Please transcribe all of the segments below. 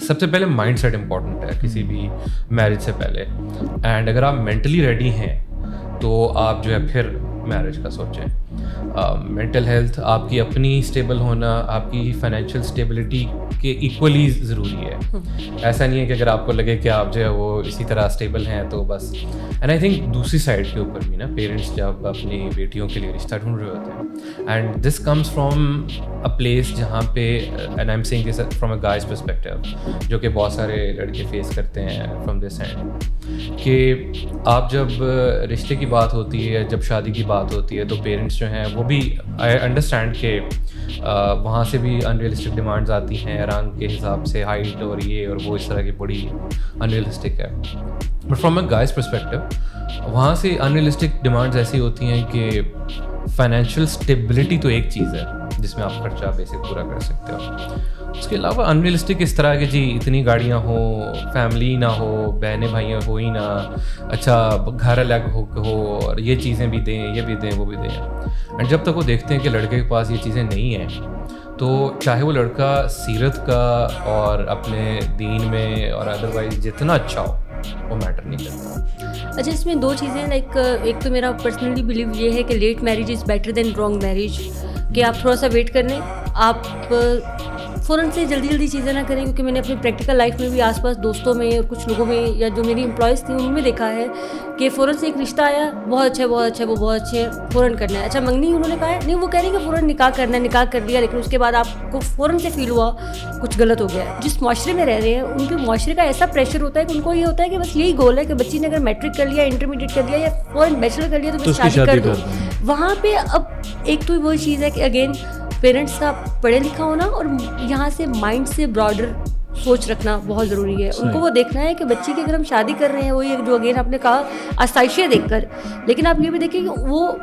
सबसे पहले mind set important है किसी भी मैरिज से पहले, एंड अगर आप मेंटली रेडी हैं तो आप जो है फिर मैरिज का सोचें। मेंटल हेल्थ, आपकी अपनी स्टेबल होना, आपकी फाइनेंशियल स्टेबिलिटी के इक्वली ज़रूरी है। ऐसा नहीं है कि अगर आपको लगे कि आप जो है वो इसी तरह स्टेबल हैं तो बस। एंड आई थिंक दूसरी साइड के ऊपर भी ना, पेरेंट्स जब अपनी बेटियों के लिए रिश्ता ढूंढ रहे होते हैं, and this comes from a place जहाँ पे, and I am saying this from a guys perspective, जो कि बहुत सारे लड़के फेस करते हैं फ्रॉम दिस एंड, कि आप जब रिश्ते की बात होती है, जब शादी की बात होती है, तो पेरेंट्स जो हैं वो भी, आई अंडरस्टैंड के वहाँ से भी अनरियलिस्टिक डिमांड्स आती हैं रंग के हिसाब से, हाइट और ये और वो, इस तरह की बड़ी अनरियलिस्टिक है। But from a guys perspective वहाँ से अनरियलिस्टिक डिमांड्स ऐसी होती हैं कि फाइनेंशियल स्टेबिलिटी तो एक चीज़ है जिसमें आप खर्चा बेसिक पूरा कर सकते हो, उसके अलावा अनरियलिस्टिक इस तरह की, जी इतनी गाड़ियाँ हो, फैमिली ना हो, बहनें भाइयाँ हो ही ना, अच्छा घर अलग हो और ये चीज़ें भी दें, ये भी दें, वो भी दें। एंड जब तक वो देखते हैं कि लड़के के पास ये चीज़ें नहीं हैं, तो चाहे वो लड़का सीरत का और अपने दीन में और अदरवाइज जितना अच्छा हो, वो मैटर नहीं करता। अच्छा, इसमें दो चीज़ें, लाइक एक तो मेरा पर्सनली बिलीव ये है कि late marriage is better than wrong marriage, कि आप थोड़ा सा वेट कर लें, आप फ़ौरन से जल्दी चीज़ें ना करें, क्योंकि मैंने अपनी प्रैक्टिकल लाइफ में भी आसपास दोस्तों में और कुछ लोगों में, या जो मेरी एम्प्लॉयज़ थी उनमें देखा है कि फ़ौरन से एक रिश्ता आया, बहुत अच्छा वो बहुत अच्छे हैं, फ़ौरन करना है। अच्छा, मंगनी उन्होंने कहा है, नहीं वो कह रही है कि फ़ौरन निकाह करना है, निकाह कर लिया, लेकिन उसके बाद आपको फ़ौरन से फील हुआ कुछ गलत हो गया है। जिस माशरे में रह रहे हैं उनके माशरे का ऐसा प्रेशर होता है कि उनको ये होता है कि बस यही गोल है कि बच्ची ने अगर मैट्रिक कर लिया, इंटरमीडिएट कर लिया या फ़ौरन बैचलर कर लिया तो बस शादी कर दो। वहाँ पे अब एक तो वो चीज़ है कि अगेन पेरेंट्स का पढ़े लिखा होना और यहाँ से माइंड से ब्रॉडर सोच रखना बहुत ज़रूरी है। उनको वो देखना है कि बच्ची की अगर हम शादी कर रहे हैं, वही जो अगेन आपने कहा आसाइशिया देखकर, लेकिन आप ये भी देखिए कि वो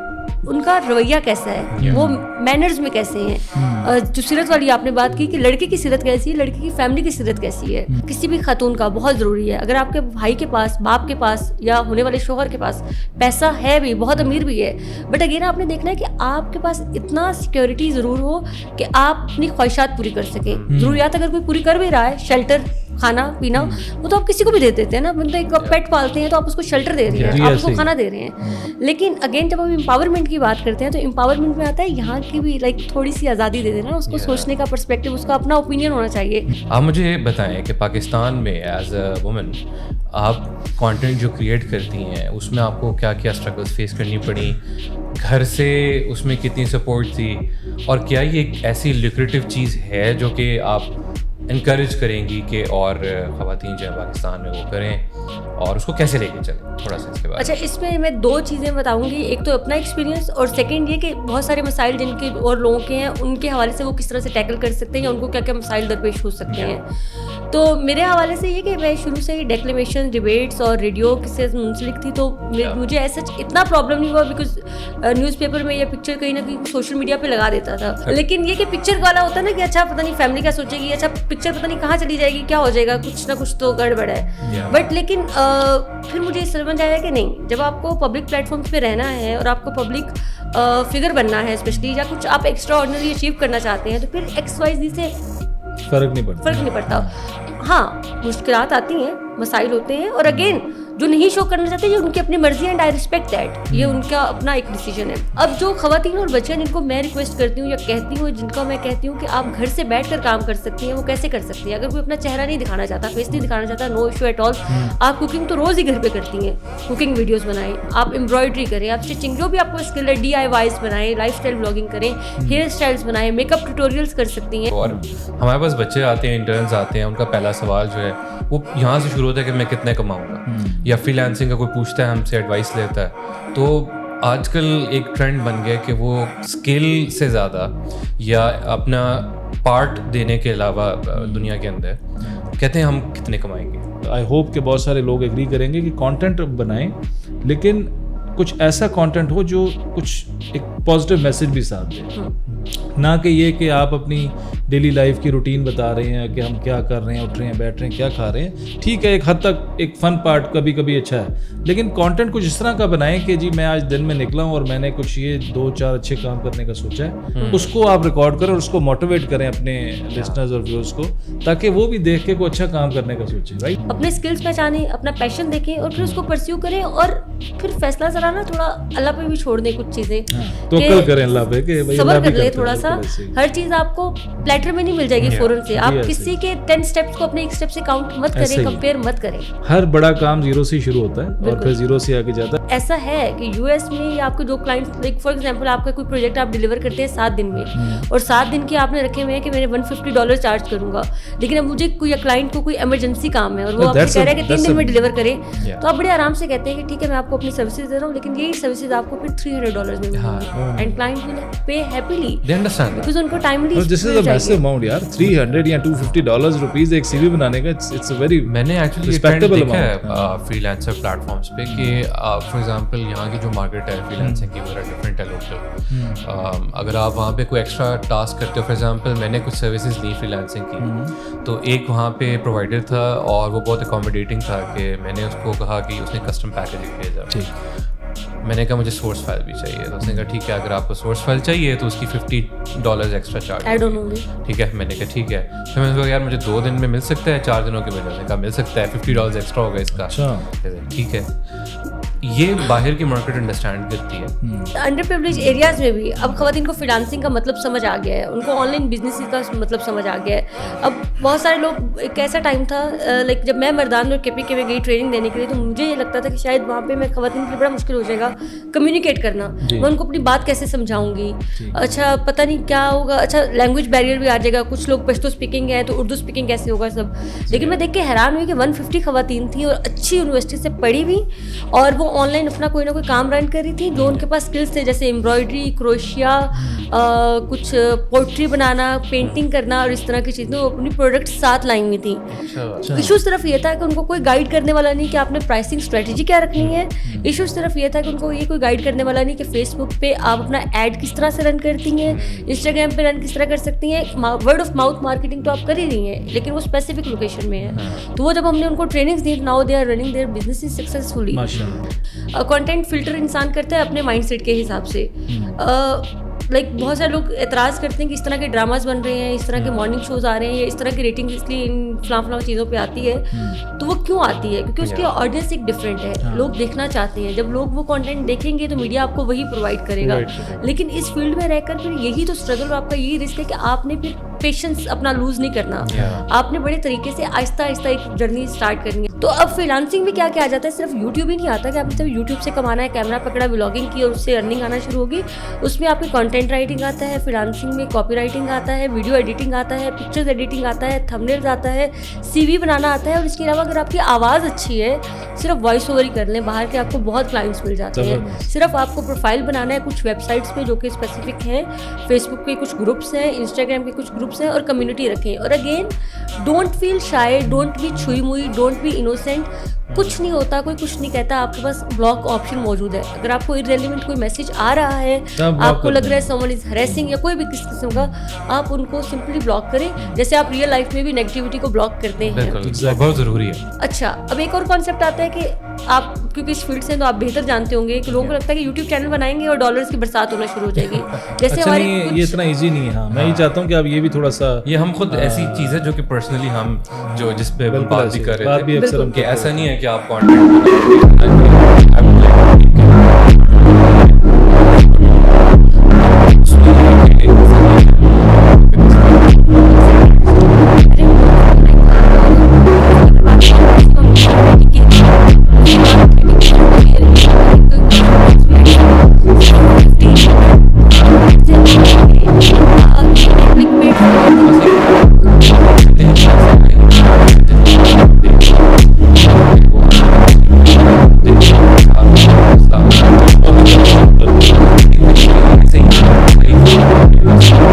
उनका रवैया कैसा है, वो मैनर्स में कैसे हैं। जो सीरत वाली आपने बात की कि लड़के की सीरत कैसी है, लड़की की फैमिली की सीरत कैसी है, किसी भी खातून का बहुत ज़रूरी है। अगर आपके भाई के पास, बाप के पास या होने वाले शोहर के पास पैसा है भी, बहुत अमीर भी है, बट अगेन आपने देखना है कि आपके पास इतना सिक्योरिटी ज़रूर हो कि आप अपनी ख्वाहिशात पूरी कर सकें। ज़रूरियात अगर कोई पूरी कर भी रहा है, शेल्टर, खाना पीना, वो तो आप किसी को भी दे देते हैं ना, मतलब एक पेट पालते हैं तो आप उसको शेल्टर दे रहे हैं, आप उसको खाना दे रहे हैं। लेकिन अगेन जब हम एम्पावरमेंट की बात करते हैं तो एम्पावरमेंट में आता है यहाँ की भी लाइक थोड़ी सी आज़ादी दे देना, उसको सोचने का पर्सपेक्टिव, उसका अपना ओपिनियन होना चाहिए। आप मुझे बताएं कि पाकिस्तान में एज अ वुमन आप कंटेंट जो क्रिएट करती हैं उसमें आपको क्या क्या स्ट्रगल्स फेस करनी पड़ी, घर से उसमें कितनी सपोर्ट थी, और क्या ये एक ऐसी लुक्रेटिव चीज़ है जो कि आप इनकरेज करेंगी कि और ख़वातीन जो है पाकिस्तान में वो करें, और उसको कैसे लेके चलें, थोड़ा सा इसके बारे में। अच्छा, इसमें मैं दो चीज़ें बताऊंगी, एक तो अपना एक्सपीरियंस और सेकंड ये कि बहुत सारे मसाइल जिनके और लोगों के हैं उनके हवाले से वो किस तरह से टैकल कर सकते हैं या उनको क्या क्या मसाइल दरपेश हो सकते हैं। तो मेरे हवाले से ये कि मैं शुरू से ही डेक्लेमेशन, डिबेट्स और रेडियो से मुंसलिक थी, तो मुझे ऐसा इतना प्रॉब्लम नहीं हुआ, बिकॉज न्यूज़पेपर में या पिक्चर कहीं ना कहीं सोशल मीडिया पे लगा देता था। लेकिन ये कि पिक्चर वाला होता है ना कि अच्छा पता नहीं फैमिली क्या सोचेगी, अच्छा पिक्चर पता नहीं कहाँ चली जाएगी, क्या हो जाएगा, कुछ ना कुछ तो गड़बड़ है। बट लेकिन फिर मुझे समझ आया कि नहीं, जब आपको पब्लिक प्लेटफॉर्म्स पे रहना है और आपको पब्लिक फिगर बनना है स्पेशली, या कुछ आप एक्स्ट्रा ऑर्डिनरी अचीव करना चाहते हैं, तो फिर XYZ से फर्क नहीं पड़ता। हाँ, मुश्किलात आती हैं, मसाइल होते हैं, और अगेन जो नहीं शो करना चाहते ये उनकी अपनी मर्जी, एंड आई रिस्पेक्ट दैट, ये उनका अपना एक डिसीजन है। अब जो खवातीन और बच्चियां जिनको मैं रिक्वेस्ट करती हूँ या कहती हूँ, जिनका मैं कहती हूँ कि आप घर से बैठकर काम कर सकती हैं, वो कैसे कर सकती हैं। अगर कोई अपना चेहरा नहीं दिखाना चाहता, फेस नहीं दिखाना चाहता, नो इशू एट ऑल। आप कुकिंग तो रोज़ ही घर पे करती हैं, कुकिंग वीडियोज़ बनाएं, आप एम्ब्रॉयडरी करें, आप स्टिचिंग, जो भी आपको स्किल है, DIYs बनाएं, लाइफस्टाइल ब्लॉगिंग करें, हेयर स्टाइल्स बनाएं, मेकअप ट्यूटोरियल्स कर सकती हैं। और हमारे पास बच्चे आते हैं, इंटर्न्स आते हैं, उनका पहला सवाल जो है वो यहाँ से शुरू होता है कि मैं कितने कमाऊँगा, या फ्रीलांसिंग का कोई पूछता है, हमसे एडवाइस लेता है। तो आजकल एक ट्रेंड बन गया कि वो स्किल से ज़्यादा या अपना पार्ट देने के अलावा दुनिया के अंदर कहते हैं हम कितने कमाएंगे। आई होप कि बहुत सारे लोग एग्री करेंगे कि कंटेंट बनाएं, लेकिन कुछ ऐसा कंटेंट हो जो कुछ एक पॉजिटिव मैसेज भी साथ दे, ना कि ये कि आप अपनी डेली लाइफ की रूटीन बता रहे हैं कि हम क्या कर रहे हैं, उठ रहे हैं, बैठ रहे हैं, क्या खा रहे हैं। ठीक है, एक हद तक एक फन पार्ट कभी कभी अच्छा है, लेकिन कंटेंट कुछ इस तरह का बनाएं कि जी मैं आज दिन में निकला हूं और मैंने कुछ ये 2-4 अच्छे काम करने का सोचा है, उसको आप रिकॉर्ड करें और उसको मोटिवेट करें अपने लिसनर्स और व्यूअर्स को, ताकि वो भी देख के कोई अच्छा काम करने का सोचे, राइट। अपने स्किल्स पहचानें, अपना पैशन देखें और फिर उसको परस्यू करें, और फिर फैसला जरा ना थोड़ा अल्लाह पे भी छोड़ दें कुछ चीजें, तो कल करें अल्लाह पे कि भाई सब्र अल्लाह भी कर ले करता है, थोड़ा सा। बिल्कुल ऐसे ही। हर चीज आपको प्लेटर में नहीं मिल जाएगी फौरन से। आप yes, किसी के 10 स्टेप्स को अपने एक स्टेप से काउंट मत ऐसे करें, ही। कंपेयर मत करें। हर बड़ा काम जीरो से शुरू होता है और बिल्कुल। फिर जीरो से आगे जाता है। ऐसा है कि यूएस में आपके जो क्लाइंट, लाइक फॉर एग्जांपल आपका कोई प्रोजेक्ट आप डिलीवर करते हैं 7 दिन में, और 7 दिन के आपने रखे हुए हैं कि मैंने $150 चार्ज करूंगा, लेकिन अब मुझे कोई क्लाइंट को कोई इमरजेंसी काम है और वो No, आपसे that's कह a- रहा है कि 3 that's दिन a- में डिलीवर करें, Yeah. तो आप बड़े आराम से कहते हैं कि ठीक है मैं आपको अपनी सर्विसेज दे रहा हूँ, लेकिन यही सर्विसेज आपको फिर $300 में मिलेंगी, and client will pay happily they understand because उनको timely this is a massive amount यार, 300 या $250 रुपीस एक सीवी बनाने का, इट्स अ वेरी मैंने एक्चुअली Respectable देखा है amount, फ्रीलांसर प्लेटफॉर्म्स पे कि फॉर एग्जांपल यहाँ की जो मार्केट है फ्रीलांसिंग की, वो डिफरेंट है लोकल। अगर आप वहाँ पे कोई एक्स्ट्रा टास्क करते हो, फॉर एग्जांपल मैंने कुछ सर्विसेज ली फ्रीलांसिंग की, तो एक वहाँ पे प्रोवाइडर था और वो बहुत अकोमोडेटिंग था कि मैंने उसको कहा कि उसने कस्टम पैकेज भेजा। मैंने कहा मुझे सोर्स फाइल भी चाहिए, तो उसने कहा ठीक है अगर आपको सोर्स फाइल चाहिए तो उसकी $50 extra charge. I don't know. ठीक है, मैंने कहा ठीक है। फिर मैंने कहा यार मुझे 2 दिन में मिल सकता है, 4 दिनों के में मैंने कहा मिल सकता है, $50 एक्स्ट्रा होगा इसका। अच्छा। ठीक है, ये बाहर की मार्केट अंडरस्टैंड करती है। अंडर प्रिविलेज एरियाज में भी अब खवातीन को फ्रीलांसिंग का मतलब समझ आ गया है, उनको ऑनलाइन बिजनेस का मतलब समझ आ गया है। अब बहुत सारे लोग, एक ऐसा टाइम था लाइक जब मैं मर्दान और केपीके में गई ट्रेनिंग देने के लिए, तो मुझे ये लगता था कि शायद वहाँ पे मैं खवातीन के लिए बड़ा मुश्किल हो जाएगा कम्युनिकेट करना, मैं उनको अपनी बात कैसे समझाऊंगी, अच्छा पता नहीं क्या होगा, अच्छा लैंग्वेज बैरियर भी आ जाएगा, कुछ लोग पश्तो स्पीकिंग है तो उर्दू स्पीकिंग कैसे होगा सब। लेकिन मैं देख के हैरान हुई कि 150 खवातीन थी और अच्छी यूनिवर्सिटी से पढ़ी हुई, और वो ऑनलाइन अपना कोई ना कोई काम रन कर रही थी, जो उनके पास स्किल्स थे, जैसे एम्ब्रॉयडरी, क्रोशिया, कुछ पोइट्री बनाना, पेंटिंग करना और इस तरह की चीज़ें, वो अपनी प्रोडक्ट साथ लाई हुई थी। इशू सिर्फ ये था कि उनको कोई गाइड करने वाला नहीं कि आपने प्राइसिंग स्ट्रेटजी क्या रखनी है। इशू सिर्फ ये था कि उनको ये कोई गाइड करने वाला नहीं कि फेसबुक पे आप अपना ऐड किस तरह से रन करती हैं, इंस्टाग्राम पे रन किस तरह कर सकती हैं। वर्ड ऑफ माउथ मार्केटिंग तो आप कर ही रही हैं, लेकिन वो स्पेसिफिक लोकेशन में है। तो वो जब हमने उनको ट्रेनिंग्स दी, now they are running their business successfully. Content filter इंसान करता है अपने माइंडसेट के हिसाब से। लाइक बहुत सारे लोग एतराज़ करते हैं कि इस तरह के ड्रामाज बन रहे हैं, इस तरह के मॉर्निंग शोज आ रहे हैं, या इस तरह की रेटिंग इसलिए इन फलां चीज़ों पे आती है। तो वो क्यों आती है? क्योंकि उसकी ऑडियंस एक डिफरेंट है, लोग देखना चाहते हैं। जब लोग वो कंटेंट देखेंगे तो मीडिया आपको वही प्रोवाइड करेगा। लेकिन इस फील्ड में रहकर फिर यही तो स्ट्रगल और आपका यही रिस्क है कि आपने फिर पेशेंस अपना लूज नहीं करना। आपने बड़े तरीके से आहिस्ता आहिस्ता एक जर्नी स्टार्ट करनी है। तो अब फ्रीलांसिंग में क्या क्या आ जाता है, सिर्फ यूट्यूब ही नहीं आता कि आपने सिर्फ यूट्यूब से कमाना है, कैमरा पकड़ा, व्लॉगिंग की और उससे अर्निंग आना शुरू होगी। उसमें आपकी कंटेंट राइटिंग आता है, फ्रीलांसिंग में कॉपी राइटिंग आता है, वीडियो एडिटिंग आता है, पिक्चर्स एडिटिंग आता है, थंबनेल्स आता है, सीवी बनाना आता है। और इसके अलावा अगर आपकी आवाज़ अच्छी है, सिर्फ वॉइस ओवर ही कर लें, बाहर के आपको बहुत क्लाइंट्स मिल जाते हैं। सिर्फ आपको प्रोफाइल बनाना है कुछ वेबसाइट्स पे जो कि स्पेसिफिक हैं, फेसबुक के कुछ ग्रुप्स हैं, इंस्टाग्राम के कुछ ग्रुप्स हैं, और कम्युनिटी रखें। और again don't feel shy, don't be छुई मुई, डोंट बी इनोसेंट। कुछ नहीं होता, कोई कुछ नहीं कहता, आपके पास ब्लॉक ऑप्शन मौजूद है। अगर आपको इररेलेवेंट कोई मैसेज आ रहा है, आपको लग रहा है समवन इज हरेसिंग या कोई भी किस किस्म का, आप उनको सिंपली ब्लॉक करें, जैसे आप रियल लाइफ में भी नेगेटिविटी को ब्लॉक करते हैं। बहुत ज़रूरी है। अच्छा, अब एक और कॉन्सेप्ट आता है कि आप क्योंकि इस फील्ड से तो आप बेहतर जानते होंगे कि लोगों को लगता है कि यूट्यूब चैनल बनाएंगे और डॉलर्स की बरसात होना शुरू हो जाएगी। जैसे अच्छा, हमारी नहीं, ये इतना इजी नहीं है। हाँ, मैं ये चाहता हूँ कि आप ये भी थोड़ा सा, ये हम खुद ऐसी चीज़ है जो कि पर्सनली हम जो जिस पे बात भी कर रहे थे, बात भी अक्सर हम कि ऐसा नहीं है कि आप कंटेंट